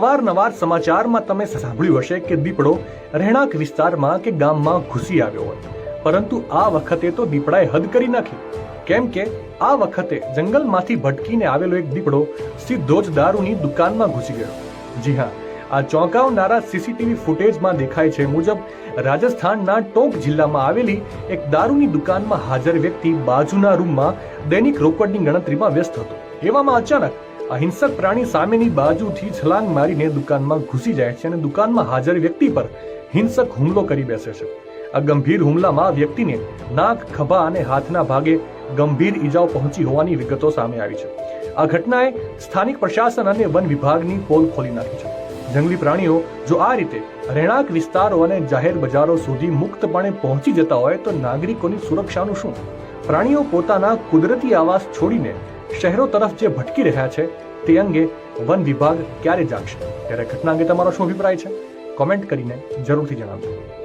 અવારનવાર સમાચારમાં તમે સાંભળ્યું હશે કે દીપડો રહેણાંક વિસ્તારમાં કે ગામમાં ઘૂસી આવ્યો હોય, પરંતુ આ વખતે તો દીપડાએ હદ કરી નાખી. કેમ કે આ વખતે જંગલમાંથી ભટકીને આવેલો એક દીપડો સીધો જ દારૂની દુકાનમાં ઘૂસી ગયો. જી હા, આ ચોંકાવનારા સીસીટીવી ફૂટેજમાં દેખાય છે મુજબ રાજસ્થાનના ટોંક જિલ્લામાં આવેલી એક દારૂની દુકાનમાં હાજર વ્યક્તિ બાજુના રૂમમાં દૈનિક રોકડની ગણતરીમાં વ્યસ્ત હતો. એવામાં અચાનક આ હિંસક પ્રાણી સામેની બાજુથી છલાંગ મારીને દુકાનમાં ઘૂસી જાય છે અને દુકાનમાં હાજર વ્યક્તિ પર હિંસક હુમલો કરી બેસે છે. આ ગંભીર હુમલામાં વ્યક્તિને નાક, ખભા અને હાથના ભાગે ગંભીર ઈજાઓ પહોંચી હોવાની વિગતો સામે આવી છે. આ ઘટનાએ સ્થાનિક પ્રશાસન અને વન વિભાગની પોલ ખોલી નાખી છે. જંગલી પ્રાણીઓ જો આ રીતે રહેણાંક વિસ્તારો અને જાહેર બજારો સુધી મુક્તપણે પહોંચી જતા હોય તો નાગરિકોની સુરક્ષાનું શું? પ્રાણીઓ પોતાના કુદરતી આવાસ છોડીને શહેરો તરફ જે ભટકી રહ્યા છે તે અંગે વન વિભાગ ક્યારે જાગશે? ત્યારે ઘટના અંગે તમારો શું અભિપ્રાય છે? કોમેન્ટ કરીને જરૂરથી જણાવજો.